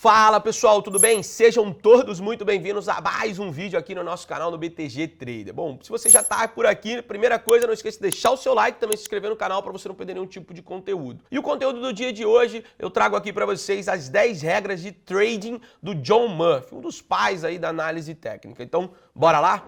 Fala pessoal, tudo bem? Sejam todos muito bem-vindos a mais um vídeo aqui no nosso canal no BTG Trader. Bom, se você já está por aqui, primeira coisa, não esqueça de deixar o seu like e também se inscrever no canal para você não perder nenhum tipo de conteúdo. E o conteúdo do dia de hoje, eu trago aqui para vocês as 10 regras de trading do John Murphy, um dos pais aí da análise técnica. Então, bora lá?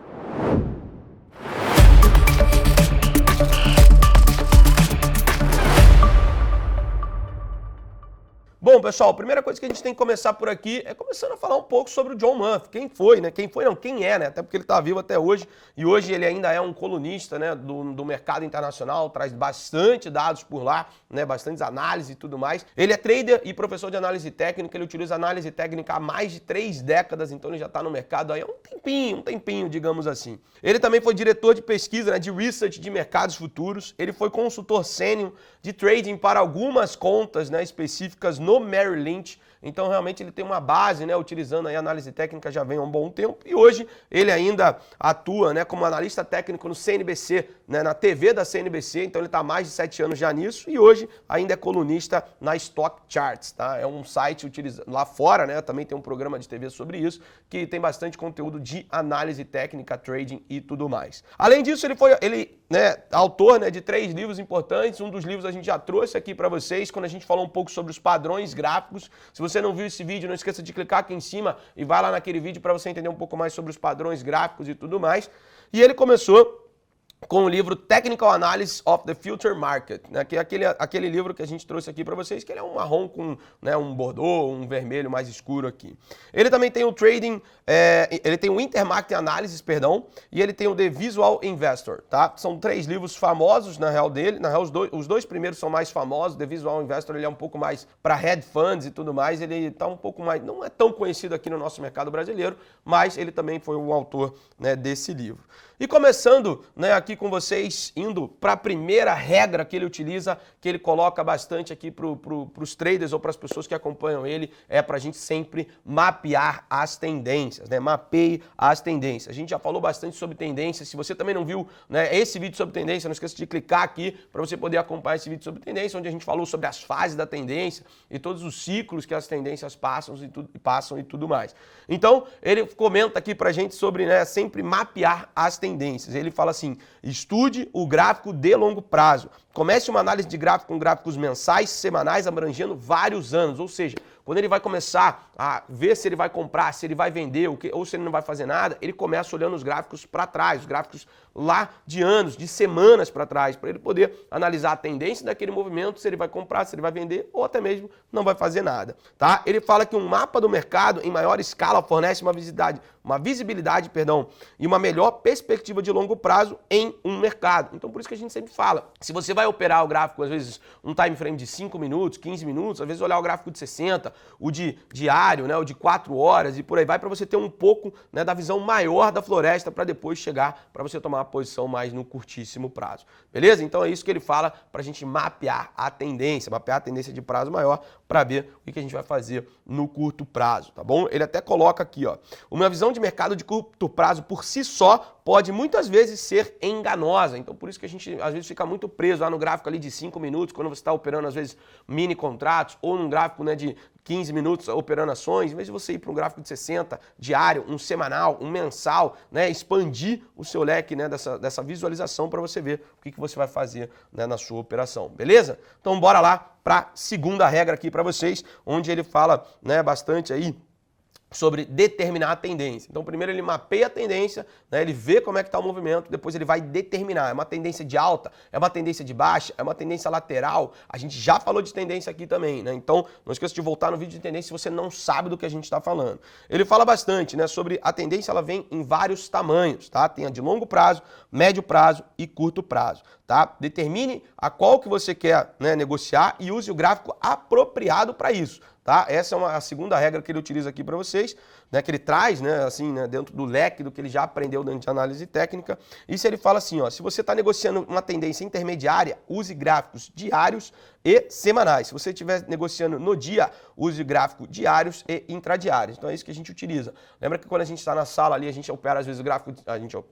Bom, pessoal, a primeira coisa que a gente tem que começar por aqui é começando a falar um pouco sobre o John Murphy. Quem foi, né? Quem foi não, quem é, né? Até porque ele está vivo até hoje e hoje ele ainda é um colunista, né, do mercado internacional, traz bastante dados por lá, né, bastantes análises e tudo mais. Ele é trader e professor de análise técnica, ele utiliza análise técnica há mais de 3 décadas, então ele já está no mercado aí há um tempinho, digamos assim. Ele também foi diretor de pesquisa, né, de research de mercados futuros, ele foi consultor sênior de trading para algumas contas, né, específicas no Merrill Lynch, então realmente ele tem uma base, né, utilizando aí a análise técnica já vem há um bom tempo e hoje ele ainda atua, né, como analista técnico no CNBC, né, na TV da CNBC, então ele está há mais de 7 anos já nisso e hoje ainda é colunista na Stock Charts, tá? É um site utilizado lá fora, né, também tem um programa de TV sobre isso, que tem bastante conteúdo de análise técnica, trading e tudo mais. Além disso, ele né, autor, né, de 3 livros importantes, um dos livros a gente já trouxe aqui para vocês, quando a gente falou um pouco sobre os padrões gráficos. Se você não viu esse vídeo, não esqueça de clicar aqui em cima e vai lá naquele vídeo para você entender um pouco mais sobre os padrões gráficos e tudo mais. E ele começou com o livro Technical Analysis of the Future Market, né, que é aquele livro que a gente trouxe aqui para vocês, que ele é um marrom com, né, um bordô, um vermelho mais escuro aqui. Ele também tem o Trading, ele tem o Intermarket Analysis, perdão, e ele tem o The Visual Investor, tá? São 3 livros famosos, na real, dele. Na real, os dois primeiros são mais famosos. The Visual Investor, ele é um pouco mais para hedge funds e tudo mais, ele tá um pouco mais, não é tão conhecido aqui no nosso mercado brasileiro, mas ele também foi o autor, né, desse livro. E começando, né, aqui com vocês, indo para a primeira regra que ele utiliza, que ele coloca bastante aqui para os traders ou para as pessoas que acompanham ele, é para a gente sempre mapear as tendências, né? Mapeie as tendências. A gente já falou bastante sobre tendências. Se você também não viu, né, esse vídeo sobre tendência, não esqueça de clicar aqui para você poder acompanhar esse vídeo sobre tendência, onde a gente falou sobre as fases da tendência e todos os ciclos que as tendências passam e tudo mais. Então, ele comenta aqui para a gente sobre, né, sempre mapear as tendências. Ele fala assim: estude o gráfico de longo prazo. Comece uma análise de gráfico com gráficos mensais, semanais, abrangendo vários anos. Ou seja, quando ele vai começar a ver se ele vai comprar, se ele vai vender ou se ele não vai fazer nada, ele começa olhando os gráficos para trás, os gráficos lá de anos, de semanas para trás, para ele poder analisar a tendência daquele movimento, se ele vai comprar, se ele vai vender ou até mesmo não vai fazer nada, tá? Ele fala que um mapa do mercado em maior escala fornece uma visibilidade, e uma melhor perspectiva de longo prazo em um mercado. Então por isso que a gente sempre fala, se você vai operar o gráfico, às vezes um time frame de 5 minutos, 15 minutos, às vezes olhar o gráfico de 60, o de diário, né, o de 4 horas e por aí vai, para você ter um pouco, né, da visão maior da floresta para depois chegar, para você tomar uma posição mais no curtíssimo prazo. Beleza? Então é isso que ele fala para a gente mapear a tendência de prazo maior para ver o que a gente vai fazer no curto prazo, tá bom? Ele até coloca aqui, ó, uma visão de mercado de curto prazo por si só pode muitas vezes ser enganosa. Então por isso que a gente às vezes fica muito preso lá no gráfico ali de 5 minutos, quando você está operando às vezes mini contratos ou num gráfico, né, de 15 minutos operando ações, em vez de você ir para um gráfico de 60, diário, um semanal, um mensal, né, expandir o seu leque, né, dessa visualização para você ver o que você vai fazer, né, na sua operação, beleza? Então bora lá para a segunda regra aqui para vocês, onde ele fala, né, bastante aí sobre determinar a tendência. Então primeiro ele mapeia a tendência, né, ele vê como é que está o movimento, depois ele vai determinar, é uma tendência de alta, é uma tendência de baixa, é uma tendência lateral, a gente já falou de tendência aqui também, né? Então não esqueça de voltar no vídeo de tendência se você não sabe do que a gente está falando. Ele fala bastante, né, sobre a tendência, ela vem em vários tamanhos, tá? Tem a de longo prazo, médio prazo e curto prazo, tá? Determine a qual que você quer, né, negociar e use o gráfico apropriado para isso. Tá? Essa é a segunda regra que ele utiliza aqui para vocês, né, que ele traz, né, assim, né, dentro do leque do que ele já aprendeu dentro de análise técnica. Isso ele fala assim, ó, se você está negociando uma tendência intermediária, use gráficos diários e semanais. Se você estiver negociando no dia, use gráfico diários e intradiários. Então é isso que a gente utiliza. Lembra que quando a gente está na sala ali, a gente opera às vezes o gráfico,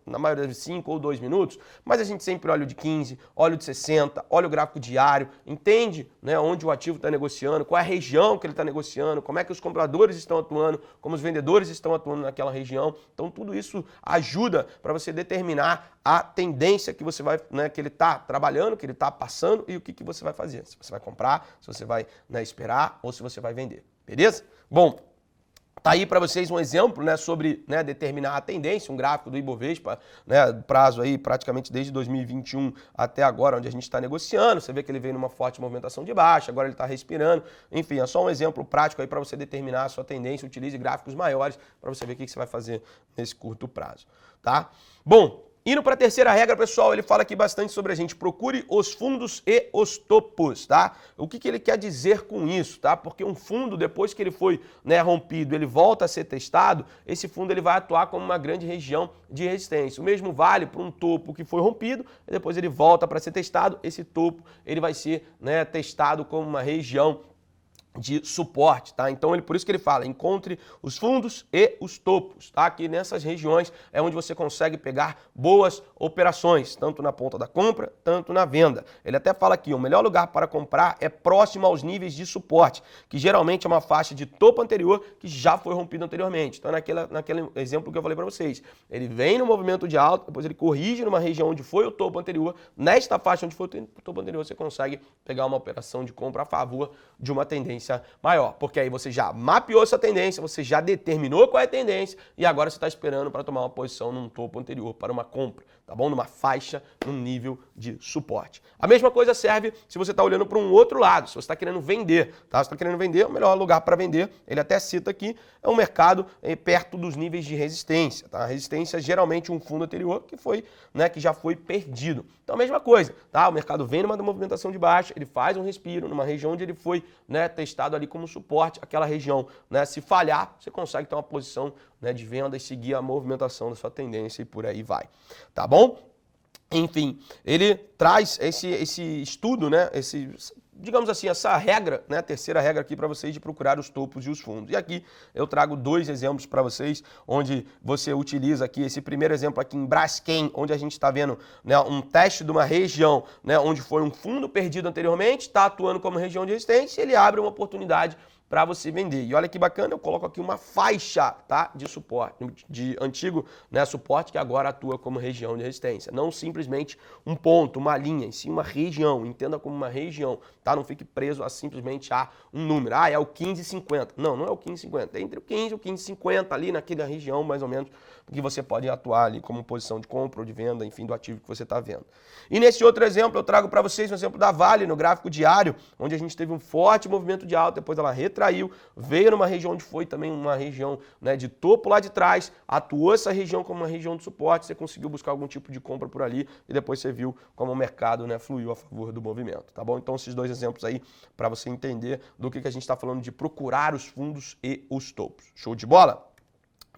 na maioria das vezes 5 ou 2 minutos, mas a gente sempre olha o de 15, olha o de 60, olha o gráfico diário, entende, né, onde o ativo está negociando, qual é a região que ele está negociando, como é que os compradores estão atuando, como os vendedores estão atuando naquela região. Então tudo isso ajuda para você determinar a tendência que você vai, né, que ele está trabalhando, que ele está passando e o que você vai fazer. Se você vai comprar, se você vai, né, esperar ou se você vai vender. Beleza? Bom, tá aí para vocês um exemplo, né, sobre, né, determinar a tendência, um gráfico do Ibovespa, né, prazo aí praticamente desde 2021 até agora, onde a gente está negociando. Você vê que ele veio numa forte movimentação de baixa, agora ele está respirando. Enfim, é só um exemplo prático aí para você determinar a sua tendência. Utilize gráficos maiores para você ver o que você vai fazer nesse curto prazo, tá? Bom, indo para a terceira regra, pessoal, ele fala aqui bastante sobre a gente. Procure os fundos e os topos, tá? O que ele quer dizer com isso, tá? Porque um fundo, depois que ele foi, né, rompido, ele volta a ser testado, esse fundo ele vai atuar como uma grande região de resistência. O mesmo vale para um topo que foi rompido, e depois ele volta para ser testado, esse topo ele vai ser, né, testado como uma região de suporte, tá? Então, por isso que ele fala, encontre os fundos e os topos, tá? Aqui nessas regiões é onde você consegue pegar boas operações, tanto na ponta da compra, tanto na venda. Ele até fala aqui, o melhor lugar para comprar é próximo aos níveis de suporte, que geralmente é uma faixa de topo anterior que já foi rompido anteriormente. Então, naquele exemplo que eu falei para vocês, ele vem no movimento de alta, depois ele corrige numa região onde foi o topo anterior, nesta faixa onde foi o topo anterior, você consegue pegar uma operação de compra a favor de uma tendência maior, porque aí você já mapeou essa tendência, você já determinou qual é a tendência e agora você está esperando para tomar uma posição num topo anterior para uma compra, tá bom? Numa faixa, num nível de suporte. A mesma coisa serve se você está olhando para um outro lado, se você está querendo vender, tá? Se está querendo vender, o melhor lugar para vender, ele até cita aqui, é um mercado perto dos níveis de resistência, tá? A resistência é geralmente um fundo anterior que foi, né, que já foi perdido. Então a mesma coisa, tá? O mercado vem numa movimentação de baixa, ele faz um respiro numa região onde ele foi, né, testado ali como suporte, aquela região, né? Se falhar, você consegue ter uma posição, né, de venda e seguir a movimentação da sua tendência e por aí vai, tá bom? Enfim, ele traz esse estudo, né, digamos assim, essa regra, né, a terceira regra aqui para vocês de procurar os topos e os fundos. E aqui eu trago dois exemplos para vocês, onde você utiliza aqui, esse primeiro exemplo aqui em Braskem, onde a gente está vendo, né, um teste de uma região, né, onde foi um fundo perdido anteriormente, está atuando como região de resistência, e ele abre uma oportunidade para você vender. E olha que bacana, eu coloco aqui uma faixa, tá, de suporte, de antigo, né, suporte que agora atua como região de resistência. Não simplesmente um ponto, uma linha, em si uma região, entenda como uma região, tá? Não fique preso a simplesmente a um número. Ah, é o 15,50. Não, não é o 15,50. É entre o 15 e o 15,50 ali naquela região, mais ou menos, que você pode atuar ali como posição de compra ou de venda, enfim, do ativo que você está vendo. E nesse outro exemplo, eu trago para vocês um exemplo da Vale no gráfico diário, onde a gente teve um forte movimento de alta, depois ela retraiu, veio numa região onde foi também uma região, né, de topo lá de trás, atuou essa região como uma região de suporte, você conseguiu buscar algum tipo de compra por ali e depois você viu como o mercado, né, fluiu a favor do movimento, tá bom? Então esses dois exemplos aí para você entender do que a gente está falando de procurar os fundos e os topos. Show de bola?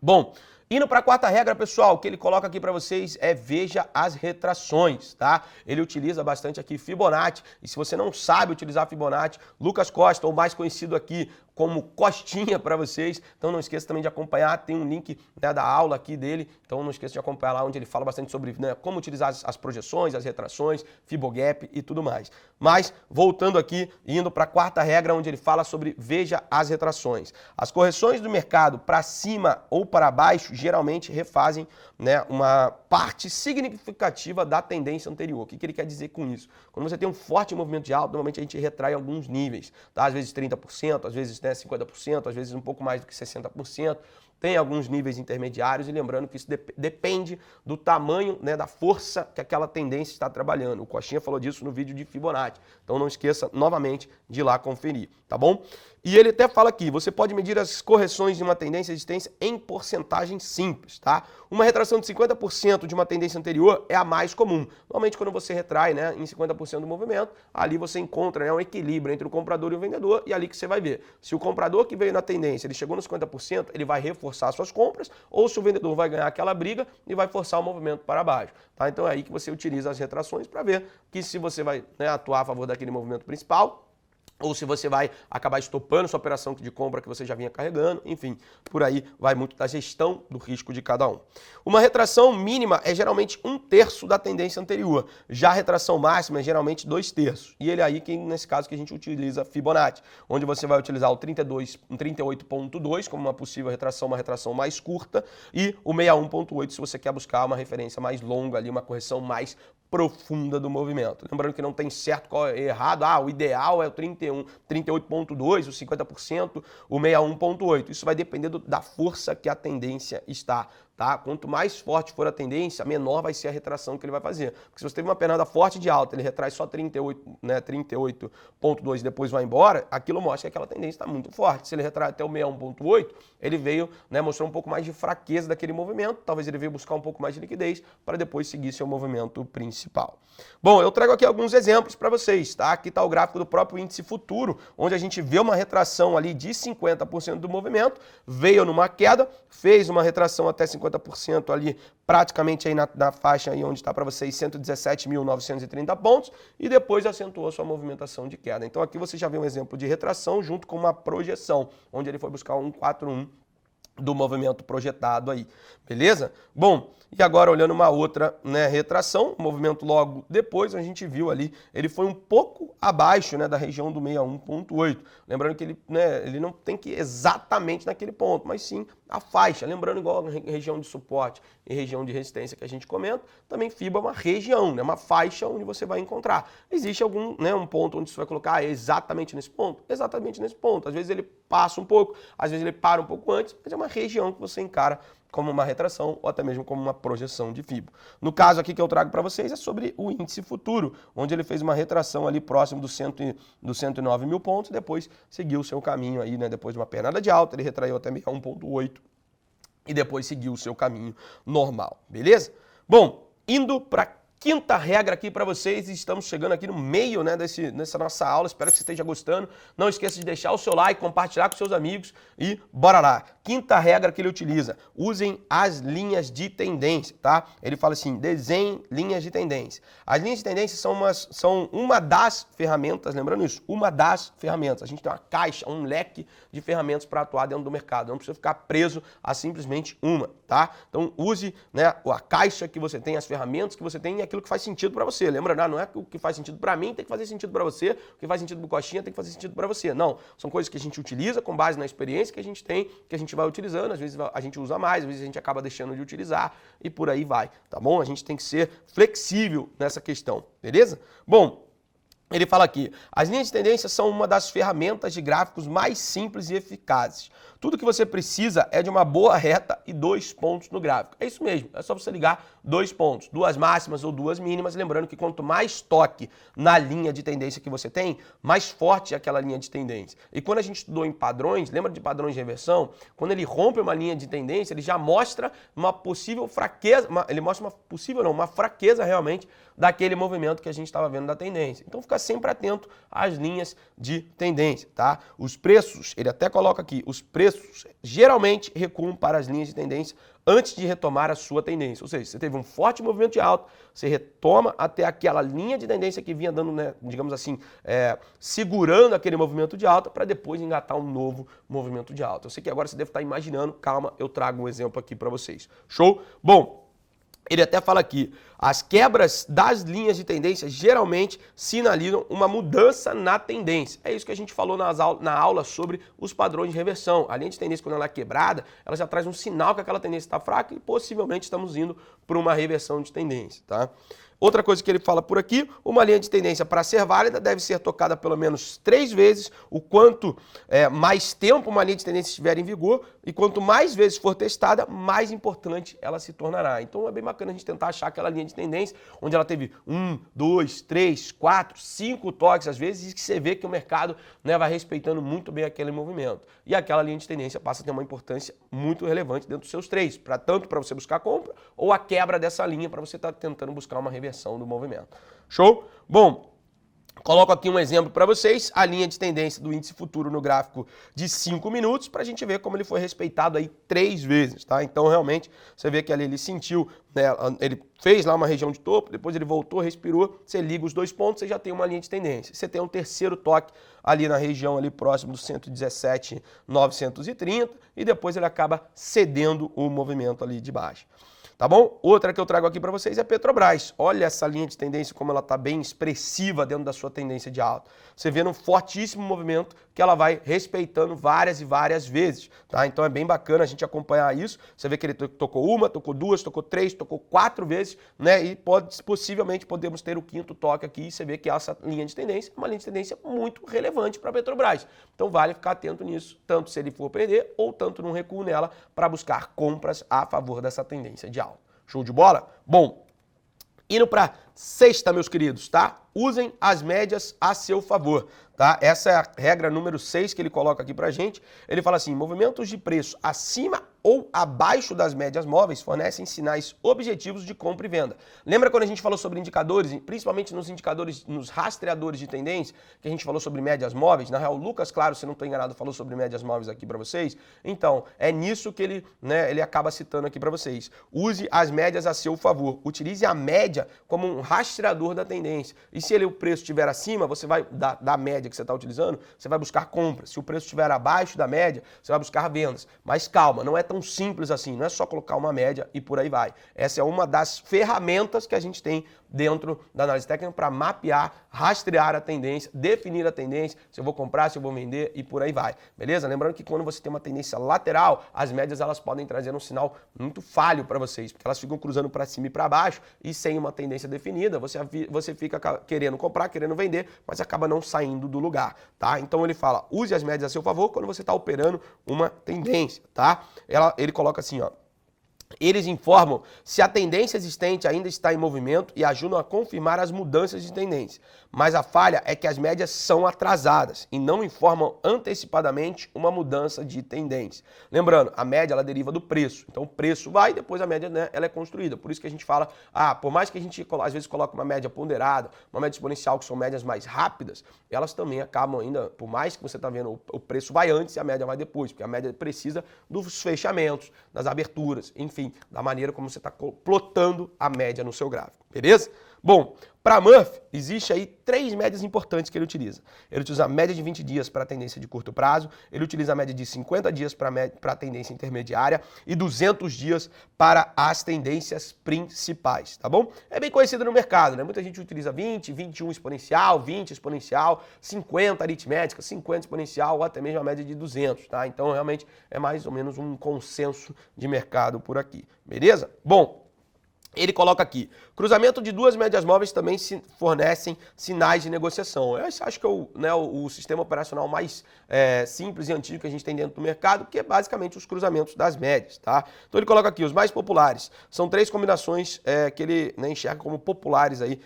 Bom, indo para a quarta regra, pessoal, o que ele coloca aqui para vocês é veja as retrações, tá? Ele utiliza bastante aqui Fibonacci, e se você não sabe utilizar Fibonacci, Lucas Costa, ou mais conhecido aqui como Costinha para vocês, então não esqueça também de acompanhar, tem um link, né, da aula aqui dele, então não esqueça de acompanhar lá, onde ele fala bastante sobre, né, como utilizar as projeções, as retrações, Fibogap e tudo mais. Mas, voltando aqui, indo para a quarta regra, onde ele fala sobre veja as retrações. As correções do mercado para cima ou para baixo geralmente refazem, né, uma parte significativa da tendência anterior. O que ele quer dizer com isso? Quando você tem um forte movimento de alta, normalmente a gente retrai alguns níveis, tá? Às vezes 30%, às vezes, né, 50%, às vezes um pouco mais do que 60%. Tem alguns níveis intermediários e lembrando que isso depende do tamanho, né, da força que aquela tendência está trabalhando. O Coxinha falou disso no vídeo de Fibonacci. Então não esqueça novamente de ir lá conferir, tá bom? E ele até fala aqui, você pode medir as correções de uma tendência de resistência em porcentagem simples, tá? Uma retração de 50% de uma tendência anterior é a mais comum. Normalmente quando você retrai, né, em 50% do movimento, ali você encontra, né, um equilíbrio entre o comprador e o vendedor e ali que você vai ver. Se o comprador que veio na tendência, ele chegou nos 50%, ele vai reforçar suas compras, ou se o vendedor vai ganhar aquela briga e vai forçar o movimento para baixo, tá? Então é aí que você utiliza as retrações para ver que se você vai, né, atuar a favor daquele movimento principal, ou se você vai acabar estopando sua operação de compra que você já vinha carregando, enfim, por aí vai muito da gestão do risco de cada um. Uma retração mínima é geralmente 1/3 da tendência anterior, já a retração máxima é geralmente 2/3. E ele aí, nesse caso, que a gente utiliza Fibonacci, onde você vai utilizar o 38.2 como uma possível retração, uma retração mais curta, e o 61.8 se você quer buscar uma referência mais longa ali, uma correção mais profunda do movimento. Lembrando que não tem certo qual é errado, o ideal é o 38.2, o 50%, o 61.8. Isso vai depender da força que a tendência está, tá? Quanto mais forte for a tendência, menor vai ser a retração que ele vai fazer. Porque se você teve uma pernada forte de alta, ele retrai só 38, né, 38.2 e depois vai embora, aquilo mostra que aquela tendência está muito forte. Se ele retrai até o 61.8, ele veio, né, mostrou um pouco mais de fraqueza daquele movimento, talvez ele veio buscar um pouco mais de liquidez para depois seguir seu movimento principal. Bom, eu trago aqui alguns exemplos para vocês, tá? Aqui está o gráfico do próprio índice futuro, onde a gente vê uma retração ali de 50% do movimento, veio numa queda, fez uma retração até 50% ali, praticamente aí na faixa aí onde está para vocês 117.930 pontos, e depois acentuou sua movimentação de queda. Então aqui você já vê um exemplo de retração junto com uma projeção, onde ele foi buscar um 141 do movimento projetado aí, beleza? Bom, e agora olhando uma outra, né, retração, o movimento logo depois, a gente viu ali, ele foi um pouco abaixo, né, da região do 61.8. Lembrando que ele, né, ele não tem que ir exatamente naquele ponto, mas sim a faixa. Lembrando, igual a região de suporte e região de resistência que a gente comenta, também FIBA é uma região, né, uma faixa onde você vai encontrar. Existe algum, né, um ponto onde você vai colocar exatamente nesse ponto? Exatamente nesse ponto. Às vezes ele passa um pouco, às vezes ele para um pouco antes, mas é uma região que você encara como uma retração ou até mesmo como uma projeção de FIBO. No caso aqui que eu trago para vocês é sobre o índice futuro, onde ele fez uma retração ali próximo dos 109 mil pontos, depois seguiu o seu caminho aí, né? Depois de uma pernada de alta, ele retraiu até 1.8 e depois seguiu o seu caminho normal, beleza? Bom, indo para quinta regra aqui para vocês, estamos chegando aqui no meio, né, dessa nossa aula, espero que você esteja gostando. Não esqueça de deixar o seu like, compartilhar com seus amigos e bora lá. Quinta regra que ele utiliza, usem as linhas de tendência, tá? Ele fala assim, desenhe linhas de tendência. As linhas de tendência são uma das ferramentas, lembrando isso, uma das ferramentas. A gente tem uma caixa, um leque de ferramentas para atuar dentro do mercado, não precisa ficar preso a simplesmente uma, tá? Então use, né, a caixa que você tem, as ferramentas que você tem e aquilo que faz sentido para você. Lembra, não é o que faz sentido para mim tem que fazer sentido para você, o que faz sentido pro Coxinha tem que fazer sentido para você. Não, são coisas que a gente utiliza com base na experiência que a gente tem, que a gente vai utilizando, às vezes a gente usa mais, às vezes a gente acaba deixando de utilizar e por aí vai, tá bom? A gente tem que ser flexível nessa questão, beleza? Bom, ele fala aqui, as linhas de tendência são uma das ferramentas de gráficos mais simples e eficazes. Tudo que você precisa é de uma boa reta e 2 pontos no gráfico. É isso mesmo, é só você ligar 2 pontos, 2 máximas ou 2 mínimas, lembrando que quanto mais toque na linha de tendência que você tem, mais forte é aquela linha de tendência. E quando a gente estudou em padrões, lembra de padrões de reversão? Quando ele rompe uma linha de tendência, ele já mostra uma possível fraqueza, ele mostra uma fraqueza realmente daquele movimento que a gente estava vendo da tendência. Então fica sempre atento às linhas de tendência, tá? Os preços, ele até coloca aqui, os preços geralmente recuam para as linhas de tendência antes de retomar a sua tendência. Ou seja, você teve um forte movimento de alta, você retoma até aquela linha de tendência que vinha dando, né, digamos assim, segurando aquele movimento de alta para depois engatar um novo movimento de alta. Eu sei que agora você deve estar imaginando, calma, eu trago um exemplo aqui para vocês. Show? Bom, ele até fala aqui, as quebras das linhas de tendência geralmente sinalizam uma mudança na tendência. É isso que a gente falou na aula sobre os padrões de reversão. A linha de tendência, quando ela é quebrada, ela já traz um sinal que aquela tendência está fraca e possivelmente estamos indo para uma reversão de tendência, tá? Outra coisa que ele fala por aqui, uma linha de tendência para ser válida deve ser tocada pelo menos 3 vezes, o quanto mais tempo uma linha de tendência estiver em vigor e quanto mais vezes for testada, mais importante ela se tornará. Então é bem bacana a gente tentar achar aquela linha de tendência onde ela teve 1, 2, 3, 4, 5 toques às vezes e que você vê que o mercado, né, vai respeitando muito bem aquele movimento. E aquela linha de tendência passa a ter uma importância muito relevante dentro dos seus trades, tanto para você buscar compra ou a quebra dessa linha para você estar tentando buscar uma reversão do movimento. Show? Bom, Coloco aqui um exemplo para vocês, a linha de tendência do índice futuro no gráfico de 5 minutos, para a gente ver como ele foi respeitado aí 3 vezes, tá? Então, realmente, você vê que ali ele sentiu, né, ele fez lá uma região de topo, depois ele voltou, respirou, você liga os 2 pontos, você já tem uma linha de tendência. Você tem um terceiro toque ali na região ali próximo do 117,930 e depois ele acaba cedendo o movimento ali de baixo. Tá bom? Outra que eu trago aqui para vocês é Petrobras. Olha essa linha de tendência, como ela está bem expressiva dentro da sua tendência de alta. Você vê num fortíssimo movimento que ela vai respeitando várias e várias vezes, tá? Então é bem bacana a gente acompanhar isso. Você vê que ele tocou uma, tocou duas, tocou três, tocou 4 vezes, né? E possivelmente podemos ter o 5º toque aqui. E você vê que essa linha de tendência é uma linha de tendência muito relevante para a Petrobras. Então vale ficar atento nisso, tanto se ele for perder ou tanto num recuo nela para buscar compras a favor dessa tendência de alta. Show de bola? Bom, indo para sexta, meus queridos, tá? Usem as médias a seu favor, tá? Essa é a regra número 6 que ele coloca aqui pra gente. Ele fala assim, movimentos de preço acima ou abaixo das médias móveis fornecem sinais objetivos de compra e venda. Lembra quando a gente falou sobre indicadores, principalmente nos indicadores, nos rastreadores de tendência, que a gente falou sobre médias móveis? Na real, o Lucas, claro, se não estou enganado, falou sobre médias móveis aqui para vocês. Então, é nisso que ele, né, ele acaba citando aqui para vocês. Use as médias a seu favor. Utilize a média como um rastreador da tendência. E se o preço estiver acima, você vai, da média que você está utilizando, você vai buscar compras. Se o preço estiver abaixo da média, você vai buscar vendas. Mas calma, não é tão simples assim, não é só colocar uma média e por aí vai. Essa é uma das ferramentas que a gente tem dentro da análise técnica para mapear, rastrear a tendência, definir a tendência, se eu vou comprar, se eu vou vender e por aí vai, beleza? Lembrando que quando você tem uma tendência lateral, as médias elas podem trazer um sinal muito falho para vocês, porque elas ficam cruzando para cima e para baixo e sem uma tendência definida, você fica querendo comprar, querendo vender, mas acaba não saindo do lugar, tá? Então ele fala, use as médias a seu favor quando você está operando uma tendência, tá? Ele coloca assim, ó. Eles informam se a tendência existente ainda está em movimento e ajudam a confirmar as mudanças de tendência. Mas a falha é que as médias são atrasadas e não informam antecipadamente uma mudança de tendência. Lembrando, a média ela deriva do preço. Então o preço vai e depois a média, né, ela é construída. Por isso que a gente fala, por mais que a gente às vezes coloque uma média ponderada, uma média exponencial, que são médias mais rápidas, elas também acabam ainda, por mais que você está vendo, o preço vai antes e a média vai depois, porque a média precisa dos fechamentos, das aberturas, enfim, da maneira como você está plotando a média no seu gráfico, beleza? Bom, para Murphy, existe aí 3 médias importantes que ele utiliza. Ele utiliza a média de 20 dias para a tendência de curto prazo, ele utiliza a média de 50 dias para a tendência intermediária e 200 dias para as tendências principais, tá bom? É bem conhecido no mercado, né? Muita gente utiliza 20, 21 exponencial, 20 exponencial, 50 aritmética, 50 exponencial ou até mesmo a média de 200, tá? Então, realmente, é mais ou menos um consenso de mercado por aqui, beleza? Bom, ele coloca aqui, cruzamento de 2 médias móveis também fornecem sinais de negociação. Eu acho que é o sistema operacional mais simples e antigo que a gente tem dentro do mercado, que é basicamente os cruzamentos das médias, tá? Então ele coloca aqui, os mais populares. São 3 combinações que ele, né, enxerga como populares aí,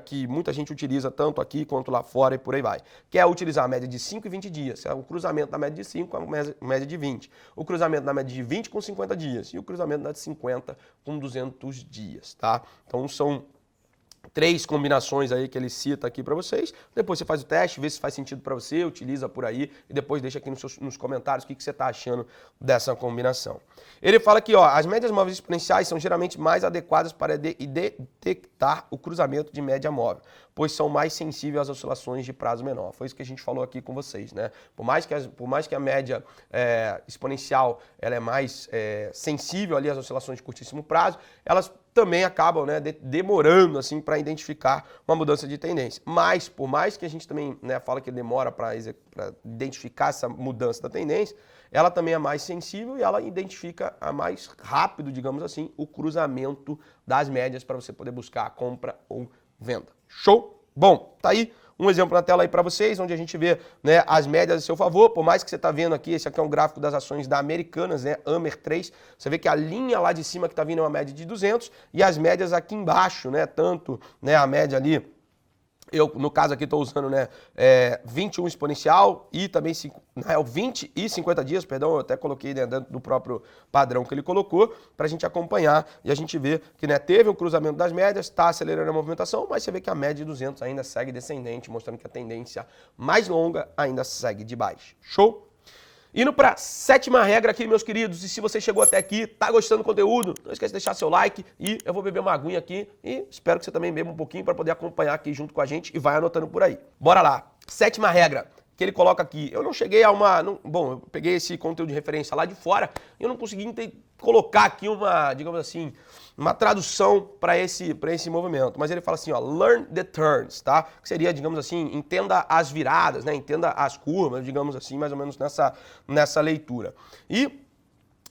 que muita gente utiliza tanto aqui quanto lá fora e por aí vai. Que é utilizar a média de 5 e 20 dias. É o cruzamento da média de 5 com a média de 20. O cruzamento da média de 20 com 50 dias. E o cruzamento da de 50 com 200 dias, tá? Então são 3 combinações aí que ele cita aqui para vocês. Depois você faz o teste, vê se faz sentido para você, utiliza por aí e depois deixa aqui nos comentários o que você está achando dessa combinação. Ele fala que as médias móveis exponenciais são geralmente mais adequadas para detectar o cruzamento de média móvel, pois são mais sensíveis às oscilações de prazo menor. Foi isso que a gente falou aqui com vocês, né? Por mais que a média exponencial ela é mais sensível ali às oscilações de curtíssimo prazo, elas também acabam, né, demorando assim para identificar uma mudança de tendência. Mas, por mais que a gente também, né, fala que demora para identificar essa mudança da tendência, ela também é mais sensível e ela identifica mais rápido, digamos assim, o cruzamento das médias para você poder buscar a compra ou venda. Show? Bom, tá aí um exemplo na tela aí para vocês, onde a gente vê, né, as médias a seu favor. Por mais que você está vendo aqui, esse aqui é um gráfico das ações da Americanas, né, Amer 3. Você vê que a linha lá de cima que está vindo é uma média de 200 e as médias aqui embaixo, né, tanto, né, a média ali Eu, no caso aqui, estou usando, né, 21 exponencial e também 20 e 50 dias, perdão, eu até coloquei, né, dentro do próprio padrão que ele colocou, para a gente acompanhar e a gente ver que, né, teve um cruzamento das médias, está acelerando a movimentação, mas você vê que a média de 200 ainda segue descendente, mostrando que a tendência mais longa ainda segue de baixo. Show? Indo para a sétima regra aqui, meus queridos, e se você chegou até aqui, tá gostando do conteúdo, não esquece de deixar seu like e eu vou beber uma aguinha aqui e espero que você também beba um pouquinho para poder acompanhar aqui junto com a gente e vai anotando por aí. Bora lá. Sétima regra que ele coloca aqui. Eu não cheguei a uma... bom, eu peguei esse conteúdo de referência lá de fora e eu não consegui colocar aqui uma, digamos assim, uma tradução para esse movimento. Mas ele fala assim, ó, learn the turns, tá? Que seria, digamos assim, entenda as viradas, né? Entenda as curvas, digamos assim, mais ou menos nessa leitura. E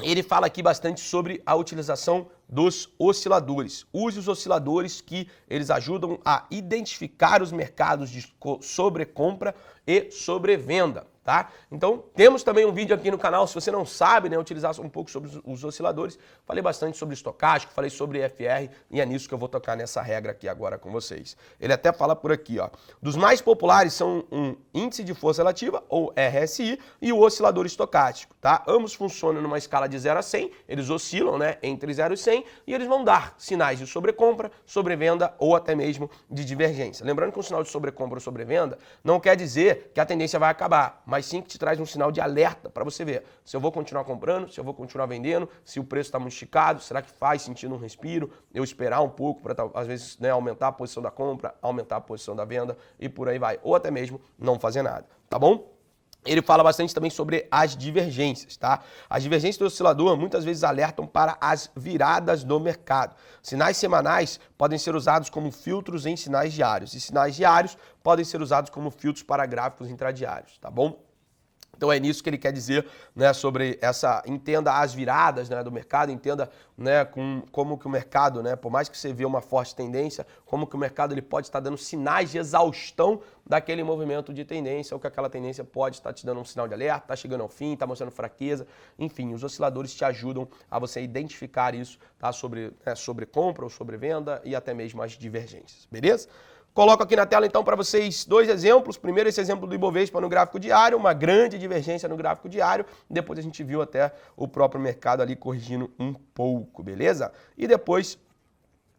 ele fala aqui bastante sobre a utilização dos osciladores. Use os osciladores que eles ajudam a identificar os mercados de sobrecompra e sobrevenda, tá? Então, temos também um vídeo aqui no canal, se você não sabe, né, utilizar um pouco sobre os osciladores. Falei bastante sobre estocástico, falei sobre FR e é nisso que eu vou tocar nessa regra aqui agora com vocês. Ele até fala por aqui, ó. Dos mais populares são um índice de força relativa, ou RSI, e o oscilador estocástico, tá? Ambos funcionam numa escala de 0 a 100, eles oscilam, né, entre 0 e 100, e eles vão dar sinais de sobrecompra, sobrevenda ou até mesmo de divergência. Lembrando que um sinal de sobrecompra ou sobrevenda não quer dizer que a tendência vai acabar, mas sim que te traz um sinal de alerta para você ver se eu vou continuar comprando, se eu vou continuar vendendo, se o preço está muito esticado, será que faz sentido um respiro, eu esperar um pouco para, às vezes, né, aumentar a posição da compra, aumentar a posição da venda e por aí vai, ou até mesmo não fazer nada, tá bom? Ele fala bastante também sobre as divergências, tá? As divergências do oscilador muitas vezes alertam para as viradas do mercado. Sinais semanais podem ser usados como filtros em sinais diários e sinais diários podem ser usados como filtros para gráficos intradiários, tá bom? Então é nisso que ele quer dizer, né, sobre entenda as viradas, né, do mercado, entenda, né, como que o mercado, né, por mais que você vê uma forte tendência, como que o mercado ele pode estar dando sinais de exaustão daquele movimento de tendência, ou que aquela tendência pode estar te dando um sinal de alerta, está chegando ao fim, está mostrando fraqueza, enfim, os osciladores te ajudam a você identificar isso, tá, sobre compra ou sobre venda e até mesmo as divergências, beleza? Coloco aqui na tela, então, para vocês dois exemplos. Primeiro, esse exemplo do Ibovespa no gráfico diário, uma grande divergência no gráfico diário. Depois a gente viu até o próprio mercado ali corrigindo um pouco, beleza? E depois,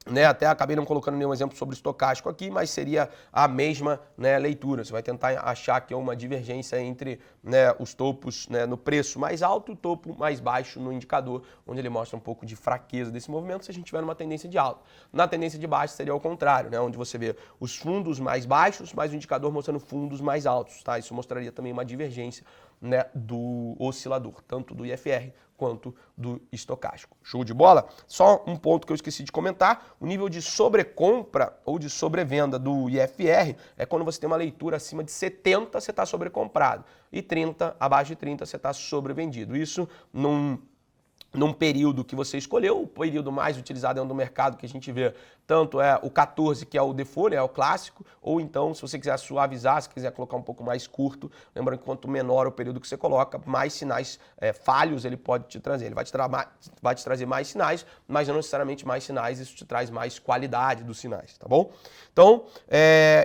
né, até acabei não colocando nenhum exemplo sobre estocástico aqui, mas seria a mesma, né, leitura. Você vai tentar achar que é uma divergência entre, né, os topos, né, no preço mais alto e o topo mais baixo no indicador, onde ele mostra um pouco de fraqueza desse movimento se a gente tiver numa tendência de alta. Na tendência de baixo seria o contrário, né, onde você vê os fundos mais baixos, mas o indicador mostrando fundos mais altos, tá? Isso mostraria também uma divergência, né, do oscilador, tanto do IFR quanto do estocástico. Show de bola? Só um ponto que eu esqueci de comentar, o nível de sobrecompra ou de sobrevenda do IFR é quando você tem uma leitura acima de 70, você está sobrecomprado, e 30, abaixo de 30, você está sobrevendido. Isso num período que você escolheu, o período mais utilizado dentro do mercado que a gente vê, tanto é o 14, que é o default, é o clássico, ou então, se você quiser suavizar, se quiser colocar um pouco mais curto, lembrando que quanto menor o período que você coloca, mais sinais falhos ele pode te trazer. Ele vai te trazer mais sinais, mas não necessariamente mais sinais, isso te traz mais qualidade dos sinais, tá bom? Então,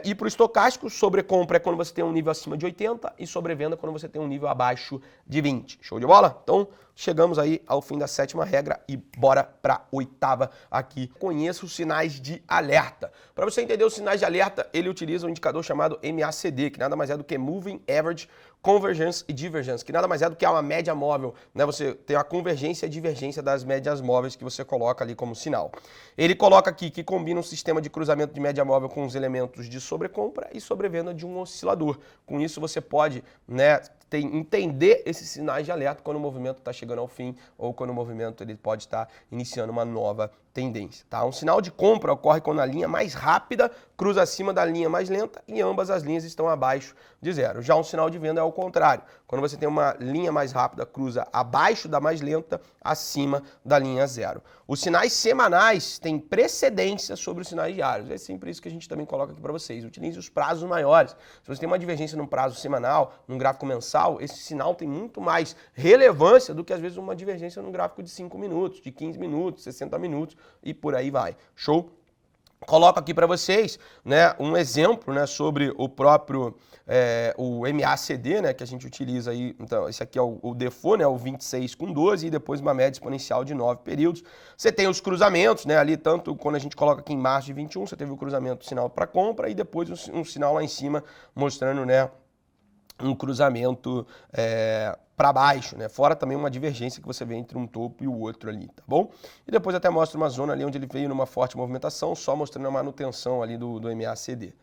e para o estocástico, sobrecompra é quando você tem um nível acima de 80 e sobrevenda quando você tem um nível abaixo de 20. Show de bola? Então, chegamos aí ao fim da sétima regra e bora para a oitava aqui. Conheça os sinais de alerta. Para você entender os sinais de alerta, ele utiliza um indicador chamado MACD, que nada mais é do que Moving Average, Convergence e Divergence, que nada mais é do que uma média móvel, né? Você tem a convergência e a divergência das médias móveis que você coloca ali como sinal. Ele coloca aqui que combina um sistema de cruzamento de média móvel com os elementos de sobrecompra e sobrevenda de um oscilador. Com isso você pode, né, entender esses sinais de alerta quando o movimento está chegando ao fim ou quando o movimento ele pode estar iniciando uma nova tendência, tá? Um sinal de compra ocorre quando a linha mais rápida cruza acima da linha mais lenta e ambas as linhas estão abaixo de zero. Já um sinal de venda é ao contrário. Quando você tem uma linha mais rápida, cruza abaixo da mais lenta, acima da linha zero. Os sinais semanais têm precedência sobre os sinais diários. É sempre isso que a gente também coloca aqui para vocês. Utilize os prazos maiores. Se você tem uma divergência num prazo semanal, num gráfico mensal, esse sinal tem muito mais relevância do que às vezes uma divergência num gráfico de 5 minutos, de 15 minutos, 60 minutos e por aí vai. Show? coloco aqui para vocês, né, um exemplo, né, sobre o próprio o MACD, né, que a gente utiliza aí. Então, esse aqui é o Default, né, o 26 com 12 e depois uma média exponencial de 9 períodos. Você tem os cruzamentos, né, ali tanto quando a gente coloca aqui em março de 21, você teve o cruzamento sinal para compra e depois um sinal lá em cima mostrando, né, um cruzamento para baixo, né? Fora também uma divergência que você vê entre um topo e o outro ali, tá bom? E depois até mostra uma zona ali onde ele veio numa forte movimentação, só mostrando a manutenção ali do MACD.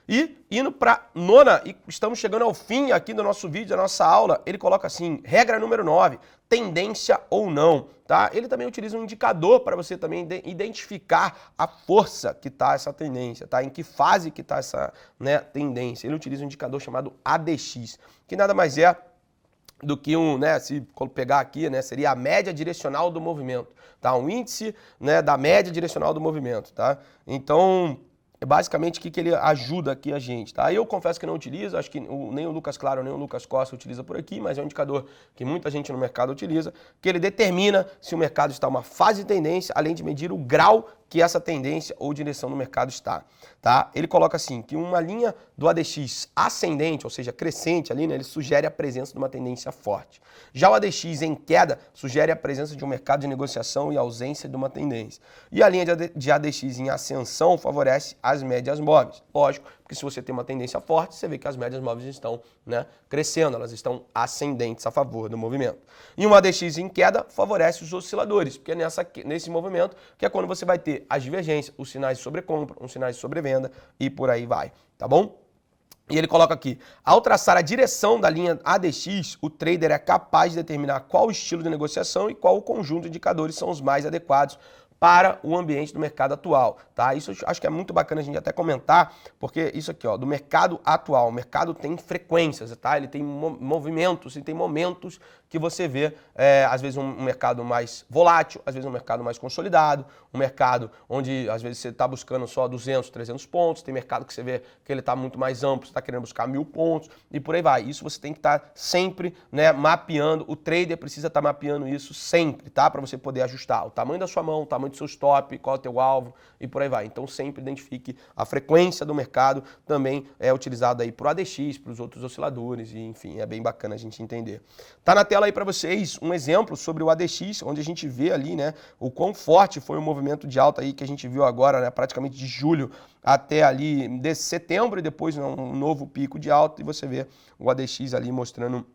E indo para nona, e estamos chegando ao fim aqui do nosso vídeo, da nossa aula, ele coloca assim, regra número 9, tendência ou não, tá? Ele também utiliza um indicador para você também identificar a força que está essa tendência, tá? Em que fase que está essa, né, tendência. Ele utiliza um indicador chamado ADX, que nada mais é do que né, se pegar aqui, né, seria a média direcional do movimento, tá? Um índice, né, da média direcional do movimento, tá? Então, basicamente, o que ele ajuda aqui a gente, tá? Eu confesso que não utilizo, acho que nem o Lucas Claro nem o Lucas Costa utiliza por aqui, mas é um indicador que muita gente no mercado utiliza, que ele determina se o mercado está em uma fase de tendência, além de medir o grau que essa tendência ou direção do mercado está, tá? Ele coloca assim, que uma linha do ADX ascendente, ou seja, crescente ali, né, ele sugere a presença de uma tendência forte. Já o ADX em queda sugere a presença de um mercado de negociação e ausência de uma tendência. E a linha de ADX em ascensão favorece as médias móveis. Lógico, porque se você tem uma tendência forte, você vê que as médias móveis estão, né, crescendo, elas estão ascendentes a favor do movimento. E um ADX em queda favorece os osciladores, porque é nesse movimento que é quando você vai ter as divergências, os sinais de sobrecompra, os sinais de sobrevenda e por aí vai, tá bom? E ele coloca aqui, ao traçar a direção da linha ADX, o trader é capaz de determinar qual estilo de negociação e qual o conjunto de indicadores são os mais adequados para o ambiente do mercado atual, tá? Isso eu acho que é muito bacana a gente até comentar, porque isso aqui, ó, do mercado atual, o mercado tem frequências, tá? Ele tem movimentos e tem momentos que você vê, às vezes, um mercado mais volátil, às vezes um mercado mais consolidado, um mercado onde, às vezes, você está buscando só 200, 300 pontos, tem mercado que você vê que ele está muito mais amplo, você está querendo buscar 1000 pontos e por aí vai. Isso você tem que estar sempre, né, mapeando, o trader precisa estar mapeando isso sempre, tá? Para você poder ajustar o tamanho da sua mão, o tamanho do seu stop, qual é o teu alvo e por aí vai. Então, sempre identifique a frequência do mercado, também é utilizado aí para o ADX, para os outros osciladores e, enfim, é bem bacana a gente entender. Tá na tela aí para vocês um exemplo sobre o ADX, onde a gente vê ali, né, o quão forte foi o movimento de alta aí que a gente viu agora, né, praticamente de julho até ali de setembro e depois um novo pico de alta e você vê o ADX ali mostrando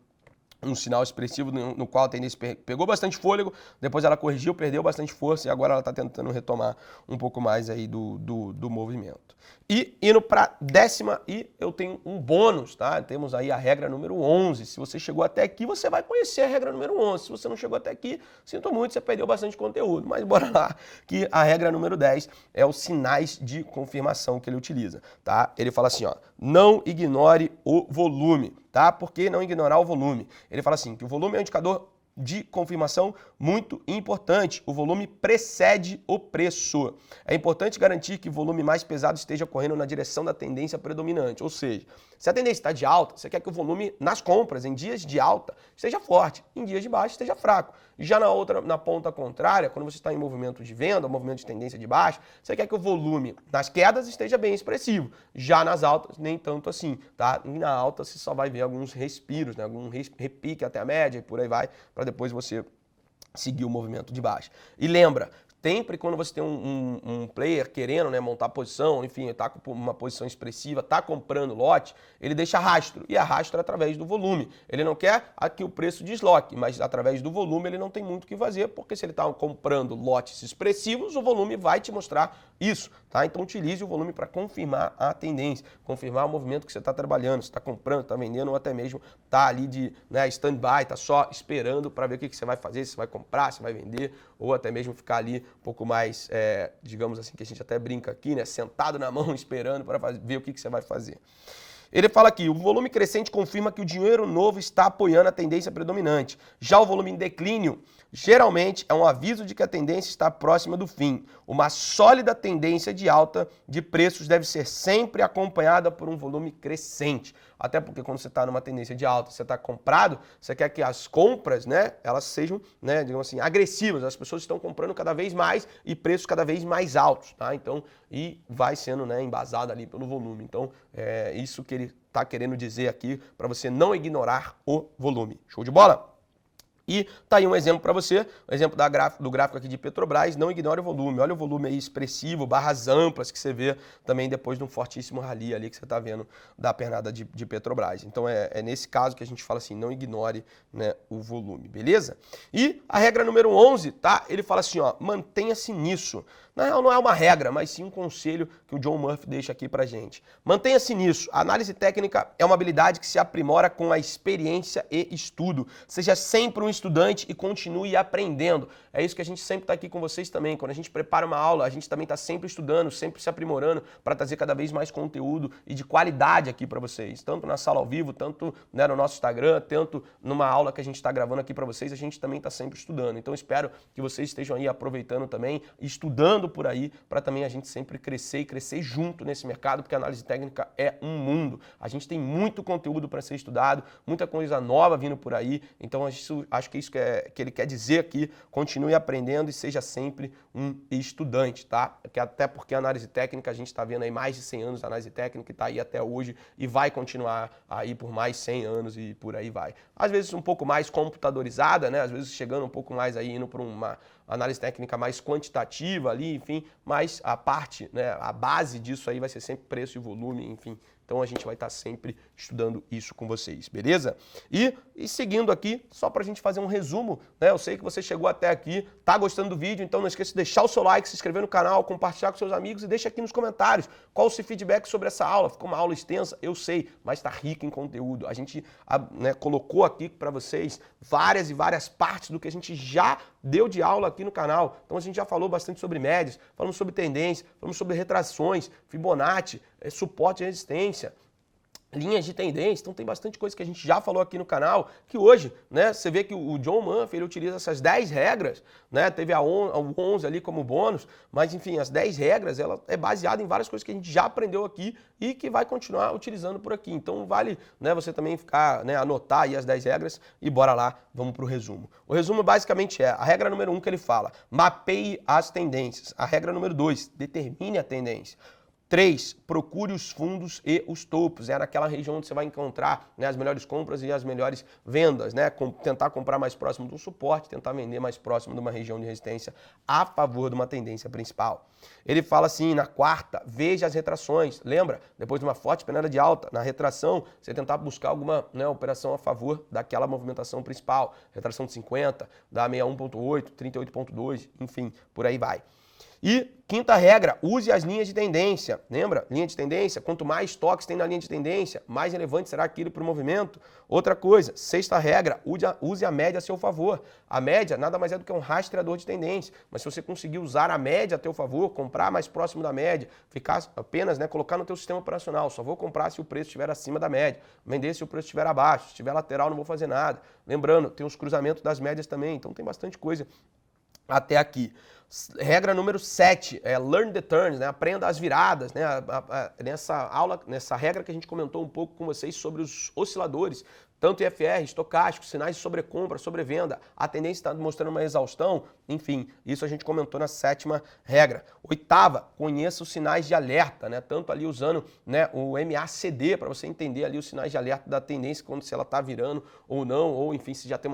um sinal expressivo no qual a tendência pegou bastante fôlego, depois ela corrigiu, perdeu bastante força e agora ela está tentando retomar um pouco mais aí do movimento. E indo para décima, e eu tenho um bônus, tá? Temos aí a regra número 11. Se você chegou até aqui, você vai conhecer a regra número 11. Se você não chegou até aqui, sinto muito, você perdeu bastante conteúdo. Mas bora lá, que a regra número 10 é os sinais de confirmação que ele utiliza, tá? Ele fala assim, ó, não ignore o volume, tá? Por que não ignorar o volume? Ele fala assim, que o volume é um indicador de confirmação muito importante. O volume precede o preço. É importante garantir que o volume mais pesado esteja correndo na direção da tendência predominante. Ou seja, se a tendência está de alta, você quer que o volume nas compras, em dias de alta, esteja forte, em dias de baixa esteja fraco. Já na ponta contrária, quando você está em movimento de venda, movimento de tendência de baixa, você quer que o volume nas quedas esteja bem expressivo. Já nas altas, nem tanto assim, tá? E na alta você só vai ver alguns respiros, né? Algum repique até a média e por aí vai, para depois você seguir o movimento de baixa. E lembra, sempre quando você tem um player querendo, né, montar posição, enfim, está com uma posição expressiva, está comprando lote, ele deixa rastro, e arrastra através do volume. Ele não quer que o preço desloque, mas através do volume ele não tem muito o que fazer, porque se ele está comprando lotes expressivos, o volume vai te mostrar isso, tá? Então utilize o volume para confirmar a tendência, confirmar o movimento que você está trabalhando, se está comprando, está vendendo, ou até mesmo está ali de, né, stand-by, está só esperando para ver o que você vai fazer, se vai comprar, se vai vender, ou até mesmo ficar ali um pouco mais, digamos assim, que a gente até brinca aqui, né? Sentado na mão, esperando para ver o que você vai fazer. Ele fala aqui, o volume crescente confirma que o dinheiro novo está apoiando a tendência predominante. Já o volume em declínio, geralmente, é um aviso de que a tendência está próxima do fim. Uma sólida tendência de alta de preços deve ser sempre acompanhada por um volume crescente. Até porque quando você está numa tendência de alta, você está comprado, você quer que as compras, né, elas sejam, né, digamos assim, agressivas. As pessoas estão comprando cada vez mais e preços cada vez mais altos, tá? Então, e vai sendo, né, embasado ali pelo volume. Então, é isso que ele está querendo dizer aqui para você não ignorar o volume. Show de bola? E tá aí um exemplo para você, um exemplo do gráfico aqui de Petrobras, não ignore o volume. Olha o volume aí expressivo, barras amplas que você vê também depois de um fortíssimo rally ali que você está vendo da pernada de Petrobras. Então é nesse caso que a gente fala assim, não ignore, né, o volume, beleza? E a regra número 11, tá? Ele fala assim, ó, mantenha-se nisso. Na real, não é uma regra, mas sim um conselho que o John Murphy deixa aqui pra gente. Mantenha-se nisso. A análise técnica é uma habilidade que se aprimora com a experiência e estudo. Seja sempre um estudante e continue aprendendo. É isso que a gente sempre está aqui com vocês também. Quando a gente prepara uma aula, a gente também está sempre estudando, sempre se aprimorando para trazer cada vez mais conteúdo e de qualidade aqui para vocês. Tanto na sala ao vivo, tanto, né, no nosso Instagram, tanto numa aula que a gente está gravando aqui para vocês, a gente também está sempre estudando. Então espero que vocês estejam aí aproveitando também, estudando por aí, para também a gente sempre crescer e crescer junto nesse mercado, porque a análise técnica é um mundo. A gente tem muito conteúdo para ser estudado, muita coisa nova vindo por aí. Então acho que isso que ele quer dizer aqui, continue aprendendo e seja sempre um estudante, tá? Até porque a análise técnica, a gente está vendo aí mais de 100 anos de análise técnica, e está aí até hoje e vai continuar aí por mais 100 anos e por aí vai. Às vezes um pouco mais computadorizada, né? Às vezes chegando um pouco mais aí, indo para uma análise técnica mais quantitativa ali, enfim, mas a parte, né, a base disso aí vai ser sempre preço e volume, enfim. Então a gente vai estar sempre estudando isso com vocês, beleza? E seguindo aqui, só para a gente fazer um resumo, né? Eu sei que você chegou até aqui, tá gostando do vídeo, então não esqueça de deixar o seu like, se inscrever no canal, compartilhar com seus amigos e deixa aqui nos comentários qual o seu feedback sobre essa aula. Ficou uma aula extensa, eu sei, mas está rica em conteúdo. A gente, né, colocou aqui para vocês várias e várias partes do que a gente já deu de aula aqui no canal. Então a gente já falou bastante sobre médias, falamos sobre tendência, falamos sobre retrações, Fibonacci, suporte e resistência, linhas de tendência. Então tem bastante coisa que a gente já falou aqui no canal, que hoje, né, você vê que o John Murphy, ele utiliza essas 10 regras, né, teve a 11 ali como bônus, mas enfim, as 10 regras, ela é baseada em várias coisas que a gente já aprendeu aqui e que vai continuar utilizando por aqui. Então vale, né, você também ficar, né, anotar aí as 10 regras e bora lá, vamos pro resumo. O resumo basicamente é a regra número 1 que ele fala, mapeie as tendências. A regra número 2, determine a tendência. 3, procure os fundos e os topos. É naquela região onde você vai encontrar, né, as melhores compras e as melhores vendas, né? Tentar comprar mais próximo de um suporte, tentar vender mais próximo de uma região de resistência a favor de uma tendência principal. Ele fala assim, na 4ª, veja as retrações. Lembra? Depois de uma forte pernada de alta, na retração, você tentar buscar alguma, né, operação a favor daquela movimentação principal. Retração de 50, da 61.8, 38.2, enfim, por aí vai. E 5ª regra, use as linhas de tendência. Lembra? Linha de tendência, quanto mais toques tem na linha de tendência, mais relevante será aquilo para o movimento. Outra coisa, 6ª regra, use a média a seu favor. A média nada mais é do que um rastreador de tendência. Mas se você conseguir usar a média a teu favor, comprar mais próximo da média, ficar apenas, né, colocar no teu sistema operacional, só vou comprar se o preço estiver acima da média, vender se o preço estiver abaixo, se estiver lateral não vou fazer nada. Lembrando, tem os cruzamentos das médias também, então tem bastante coisa até aqui. Regra número 7, learn the turns, né? Aprenda as viradas, né? Nessa aula, nessa regra que a gente comentou um pouco com vocês sobre os osciladores, tanto IFR, estocástico, sinais de sobrecompra, sobrevenda, a tendência está mostrando uma exaustão, enfim, isso a gente comentou na 7ª regra. 8ª, conheça os sinais de alerta, né? Tanto ali usando, né, o MACD para você entender ali os sinais de alerta da tendência, quando se ela está virando ou não, ou enfim, se já tem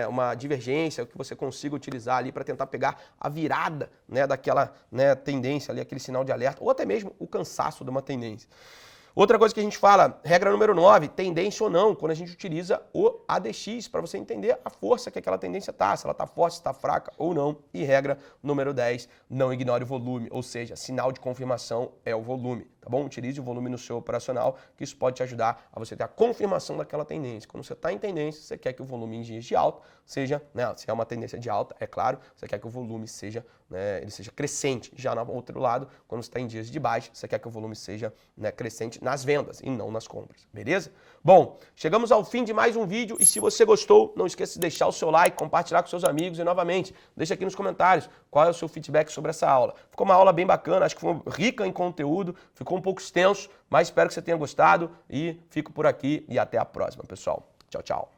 uma divergência, que você consiga utilizar ali para tentar pegar a virada, né, daquela, né, tendência ali, aquele sinal de alerta, ou até mesmo o cansaço de uma tendência. Outra coisa que a gente fala, regra número 9, tendência ou não, quando a gente utiliza o ADX para você entender a força que aquela tendência está, se ela está forte, se está fraca ou não. E regra número 10, não ignore o volume, ou seja, sinal de confirmação é o volume, tá bom? Utilize o volume no seu operacional, que isso pode te ajudar a você ter a confirmação daquela tendência. Quando você está em tendência, você quer que o volume em dias de alta seja, né, se é uma tendência de alta, é claro, você quer que o volume seja, né, ele seja crescente. Já no outro lado, quando você está em dias de baixa, você quer que o volume seja, né, crescente nas vendas e não nas compras, beleza? Bom, chegamos ao fim de mais um vídeo e se você gostou, não esqueça de deixar o seu like, compartilhar com seus amigos e novamente, deixa aqui nos comentários qual é o seu feedback sobre essa aula. Ficou uma aula bem bacana, acho que foi rica em conteúdo, ficou um pouco extenso, mas espero que você tenha gostado e fico por aqui e até a próxima, pessoal. Tchau, tchau.